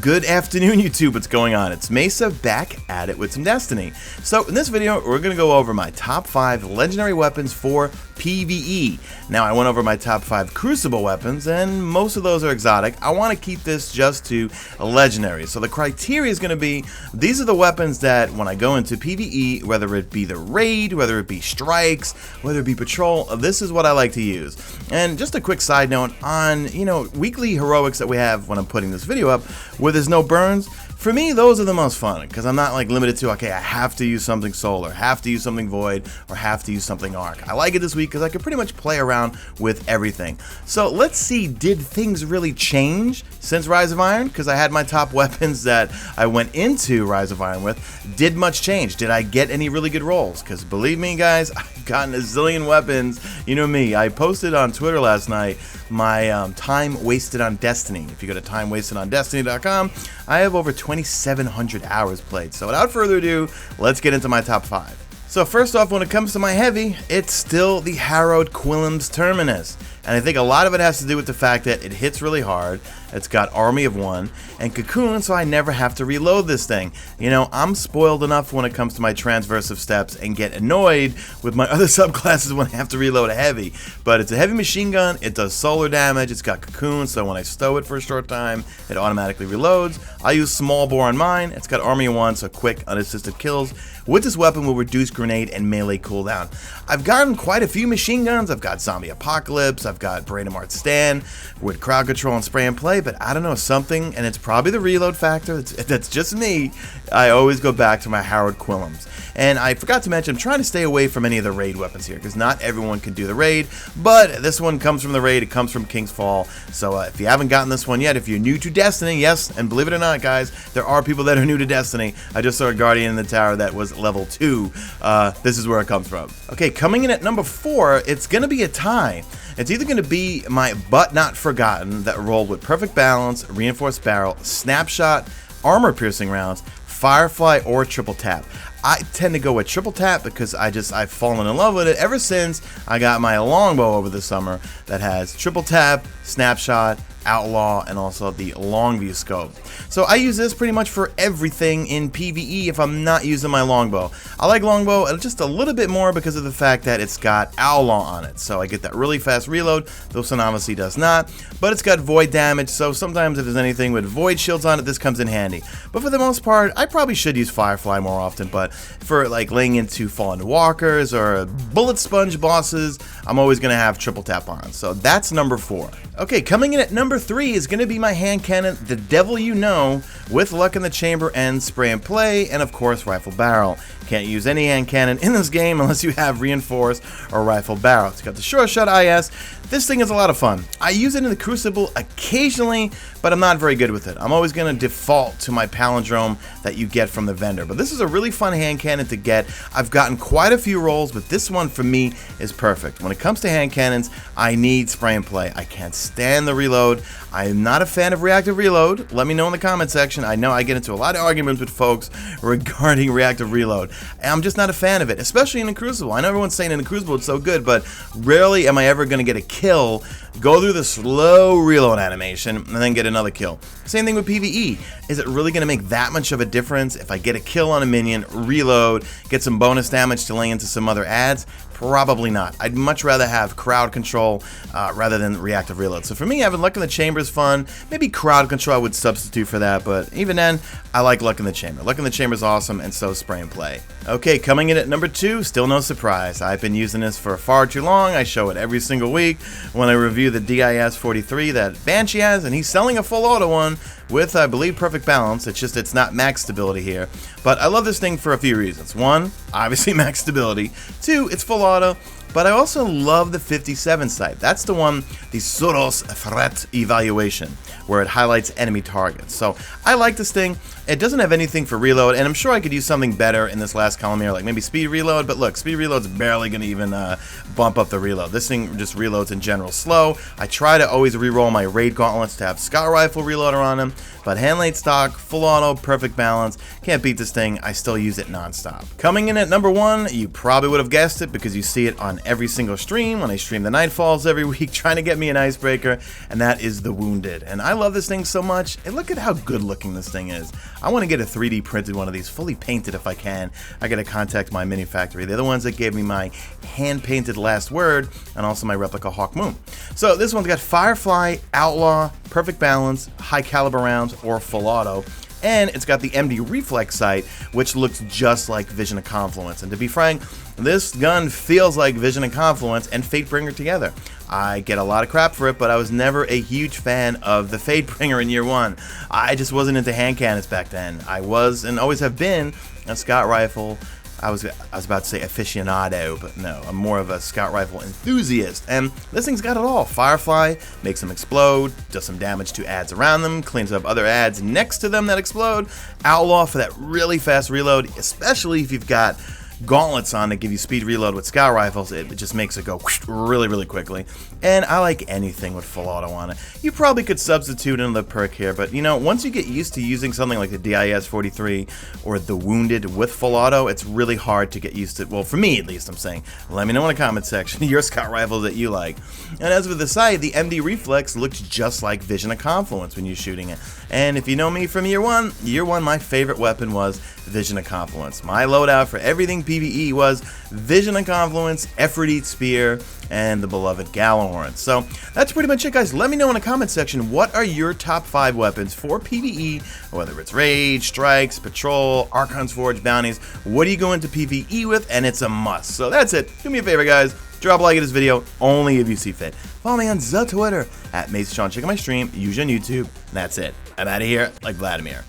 Good afternoon, YouTube. What's going on? It's Mesa back at it with some Destiny. So in this video, we're going to go over my top 5 legendary weapons for PvE. Now, I went over my top 5 crucible weapons, and most of those are exotic. I want to keep this just to legendary. So the criteria is going to be, these are the weapons that when I go into PvE, whether it be the raid, whether it be strikes, whether it be patrol, this is what I like to use. And just a quick side note on, weekly heroics that we have when I'm putting this video up, where there's no burns, for me, those are the most fun, because I'm not like limited to, okay, I have to use something solar, have to use something void, or have to use something arc. I like it this week because I can pretty much play around with everything. So let's see, did things really change since Rise of Iron? Because I had my top weapons that I went into Rise of Iron with. Did much change? Did I get any really good rolls? Because believe me, guys, I've gotten a zillion weapons. You know me, I posted on Twitter last night my time wasted on Destiny. If you go to timewastedondestiny.com, I have over 2,700 hours played. So without further ado, let's get into my top 5. So first off, when it comes to my heavy, it's still the Harrowed Quilmes Terminus. And I think a lot of it has to do with the fact that it hits really hard, it's got Army of One, and Cocoon, so I never have to reload this thing. I'm spoiled enough when it comes to my transversive steps and get annoyed with my other subclasses when I have to reload a heavy. But it's a heavy machine gun, it does solar damage, it's got Cocoon, so when I stow it for a short time, it automatically reloads. I use small bore on mine, it's got Army of One, so quick, unassisted kills. With this weapon will reduce grenade and melee cooldown. I've gotten quite a few machine guns. I've got Zombie Apocalypse, I've got Brainamart Stan with crowd control and spray and play, but I don't know, something, and it's probably the reload factor, that's just me, I always go back to my Harrowed Quilmes. And I forgot to mention, I'm trying to stay away from any of the raid weapons here, because not everyone can do the raid, but this one comes from the raid, it comes from King's Fall, so if you haven't gotten this one yet, if you're new to Destiny, yes, and believe it or not, guys, there are people that are new to Destiny. I just saw a Guardian in the Tower that was level 2, this is where it comes from. Okay, coming in at number 4, it's going to be a tie. It's either going to be my But Not Forgotten that rolled with perfect balance, reinforced barrel, snapshot, armor piercing rounds, Firefly, or triple tap. I tend to go with triple tap because I've fallen in love with it ever since I got my longbow over the summer that has triple tap, snapshot, outlaw, and also the long view scope. So I use this pretty much for everything in PvE if I'm not using my longbow. I like longbow just a little bit more because of the fact that it's got outlaw on it, so I get that really fast reload, though Sun obviously does not, but it's got void damage, so sometimes if there's anything with void shields on it, this comes in handy. But for the most part, I probably should use Firefly more often, but for like laying into Fallen Walkers or bullet sponge bosses, I'm always going to have triple tap on, so that's number 4. Okay, coming in at number 3 is going to be my hand cannon, the Devil You Know, with Luck in the Chamber and Spray and Play, and of course Rifle Barrel. Can't use any hand cannon in this game unless you have Reinforced or Rifle Barrel. It's got the Sure Shot IS. This thing is a lot of fun. I use it in the Crucible occasionally, but I'm not very good with it. I'm always going to default to my palindrome that you get from the vendor. But this is a really fun hand cannon to get. I've gotten quite a few rolls, but this one for me is perfect. When it comes to hand cannons, I need Spray and Play. I can't stand the reload. I am not a fan of reactive reload. Let me know in the comment section. I know I get into a lot of arguments with folks regarding reactive reload. I'm just not a fan of it, especially in the Crucible. I know everyone's saying in the Crucible it's so good, but rarely am I ever going to get a kill, go through the slow reload animation, and then get another kill. Same thing with PvE. Is it really going to make that much of a difference if I get a kill on a minion, reload, get some bonus damage to lay into some other adds? Probably not. I'd much rather have crowd control rather than reactive reload. So for me, having Luck in the Chamber is fun. Maybe crowd control I would substitute for that, but even then, I like Luck in the Chamber. Luck in the Chamber is awesome, and so Spray and Play. Okay, coming in at number 2, still no surprise. I've been using this for far too long. I show it every single week when I review the DIS-43 that Banshee has, and he's selling a full auto one with, I believe, perfect balance. It's not max stability here. But I love this thing for a few reasons. 1, obviously max stability. 2, it's full auto. But I also love the 57 sight. That's the one, the Soros Threat Evaluation, where it highlights enemy targets. So I like this thing. It doesn't have anything for reload, and I'm sure I could use something better in this last column here, like maybe speed reload, but look, speed reload's barely going to even bump up the reload. This thing just reloads in general slow. I try to always reroll my raid gauntlets to have Scout Rifle reloader on them, but hand laid stock, full auto, perfect balance, can't beat this thing. I still use it non-stop. Coming in at number 1, you probably would have guessed it because you see it on on every single stream when I stream the Nightfalls every week, trying to get me an icebreaker, and that is the Wounded. And I love this thing so much, and look at how good looking this thing is. I want to get a 3D printed one of these, fully painted if I can. I gotta contact my mini factory. They're the ones that gave me my hand painted Last Word, and also my replica Hawk Moon. So this one's got Firefly, Outlaw, Perfect Balance, High Caliber Rounds, or Full Auto. And it's got the MD Reflex sight, which looks just like Vision of Confluence. And to be frank, this gun feels like Vision of Confluence and Fatebringer together. I get a lot of crap for it, but I was never a huge fan of the Fatebringer in year one. I just wasn't into hand cannons back then. I was, and always have been, a Scout Rifle. I was about to say aficionado, but no, I'm more of a Scout Rifle enthusiast. And this thing's got it all. Firefly makes them explode, does some damage to ads around them, cleans up other ads next to them that explode. Outlaw for that really fast reload, especially if you've got gauntlets on to give you speed reload with Scout Rifles. It just makes it go really, really quickly. And I like anything with full auto on it. You probably could substitute another perk here, but you know, once you get used to using something like the DIS-43 or the Wounded with full auto, it's really hard to get used to. Well, for me at least, I'm saying. Let me know in the comment section your Scout Rifles that you like. And as for the sight, the MD Reflex looks just like Vision of Confluence when you're shooting it. And if you know me from year one, my favorite weapon was Vision of Confluence. My loadout for everything PvE was Vision of Confluence, Efreet Spear, and the beloved Gallahorn. So that's pretty much it, guys. Let me know in the comment section, what are your top 5 weapons for PvE, whether it's Rage, Strikes, Patrol, Archon's Forge, Bounties. What do you go into PvE with? And it's a must. So that's it. Do me a favor, guys. Drop a like at this video, only if you see fit. Follow me on the Twitter at Mesa Sean. Check out my stream, usually on YouTube. And that's it. I'm out of here like Vladimir.